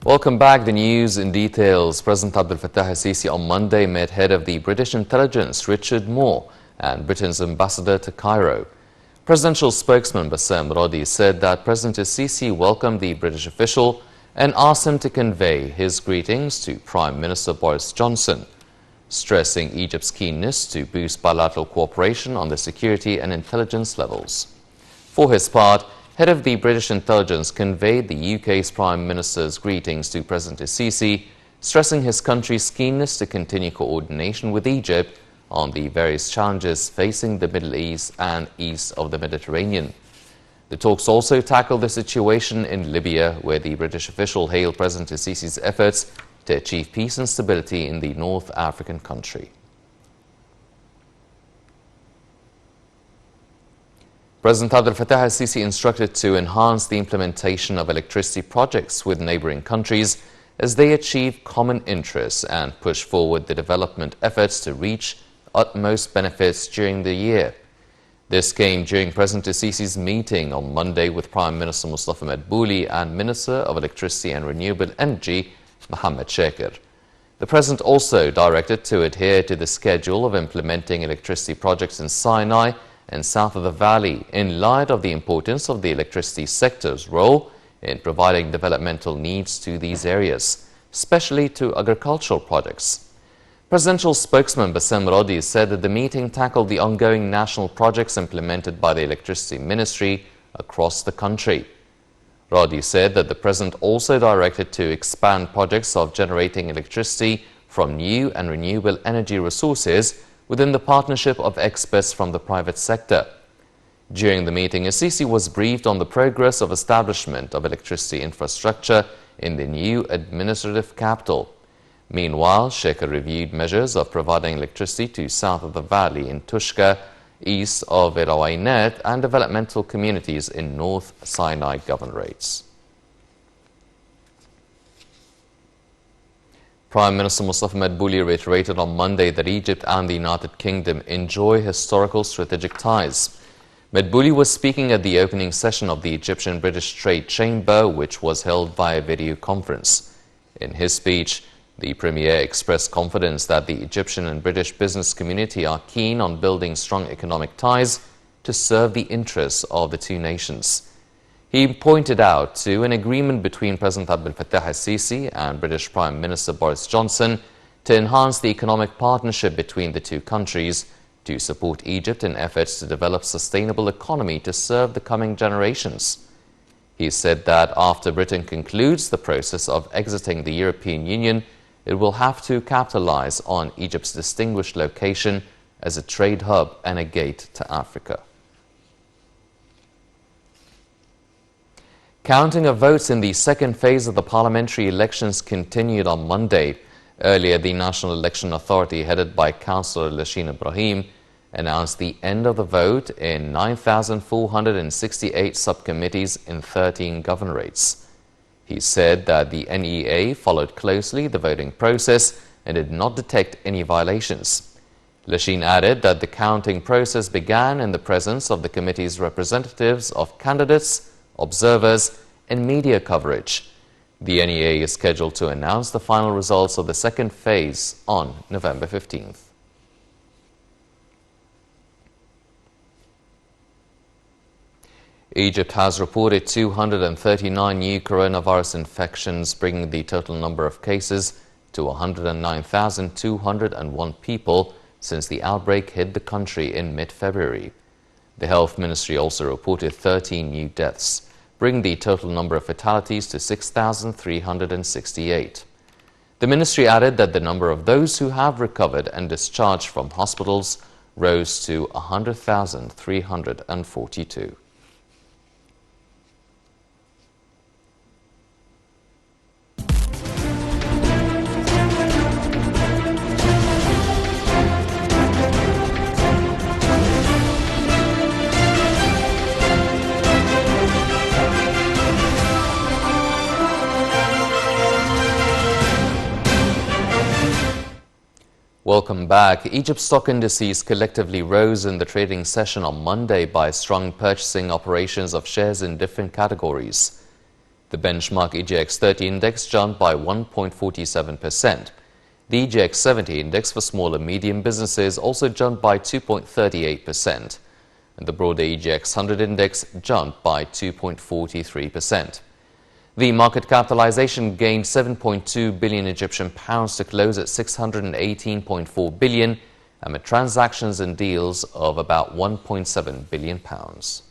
Welcome back. The news in details. President Abdel Fattah al-Sisi on Monday met head of the British intelligence Richard Moore and Britain's ambassador to Cairo. Presidential spokesman Bassem Rodi said that President al-Sisi welcomed the British official and asked him to convey his greetings to Prime Minister Boris Johnson, stressing Egypt's keenness to boost bilateral cooperation on the security and intelligence levels. For his part, head of the British intelligence conveyed the UK's Prime Minister's greetings to President al-Sisi, stressing his country's keenness to continue coordination with Egypt on the various challenges facing the Middle East and east of the Mediterranean. The talks also tackled the situation in Libya, where the British official hailed President al-Sisi's efforts to achieve peace and stability in the North African country. President Abdel Fattah al-Sisi instructed to enhance the implementation of electricity projects with neighboring countries as they achieve common interests and push forward the development efforts to reach utmost benefits during the year. This came during President al-Sisi's meeting on Monday with Prime Minister Mustafa Madbouli and Minister of Electricity and Renewable Energy Mohammed Sheikher. The President also directed to adhere to the schedule of implementing electricity projects in Sinai and south of the valley in light of the importance of the electricity sector's role in providing developmental needs to these areas, especially to agricultural projects. Presidential spokesman Bassem Rodi said that the meeting tackled the ongoing national projects implemented by the Electricity Ministry across the country. Rodi said that the President also directed to expand projects of generating electricity from new and renewable energy resources within the partnership of experts from the private sector. During the meeting, al-Sisi was briefed on the progress of establishment of electricity infrastructure in the new administrative capital. Meanwhile, Sheikher reviewed measures of providing electricity to south of the valley in Tushka, east of Erawainet, and developmental communities in North Sinai governorates. Prime Minister Mustafa Madbouli reiterated on Monday that Egypt and the United Kingdom enjoy historical strategic ties. Madbouli was speaking at the opening session of the Egyptian-British Trade Chamber, which was held via video conference. In his speech, the Premier expressed confidence that the Egyptian and British business community are keen on building strong economic ties to serve the interests of the two nations. He pointed out to an agreement between President Abdel Fattah al-Sisi and British Prime Minister Boris Johnson to enhance the economic partnership between the two countries to support Egypt in efforts to develop sustainable economy to serve the coming generations. He said that after Britain concludes the process of exiting the European Union, it will have to capitalize on Egypt's distinguished location as a trade hub and a gate to Africa. Counting of votes in the second phase of the parliamentary elections continued on Monday. Earlier, the National Election Authority, headed by Councillor Lashin Ibrahim, announced the end of the vote in 9,468 subcommittees in 13 governorates. He said that the NEA followed closely the voting process and did not detect any violations. Lashin added that the counting process began in the presence of the committee's representatives of candidates, observers, and media coverage. The NEA is scheduled to announce the final results of the second phase on November 15th. Egypt has reported 239 new coronavirus infections, bringing the total number of cases to 109,201 people since the outbreak hit the country in mid-February. The Health Ministry also reported 13 new deaths, bringing the total number of fatalities to 6,368. The ministry added that the number of those who have recovered and discharged from hospitals rose to 100,342. Welcome back. Egypt's stock indices collectively rose in the trading session on Monday by strong purchasing operations of shares in different categories. The benchmark EGX 30 index jumped by 1.47%. The EGX 70 index for small and medium businesses also jumped by 2.38%. And the broader EGX 100 index jumped by 2.43%. The market capitalization gained 7.2 billion Egyptian pounds to close at 618.4 billion, amid transactions and deals of about 1.7 billion pounds.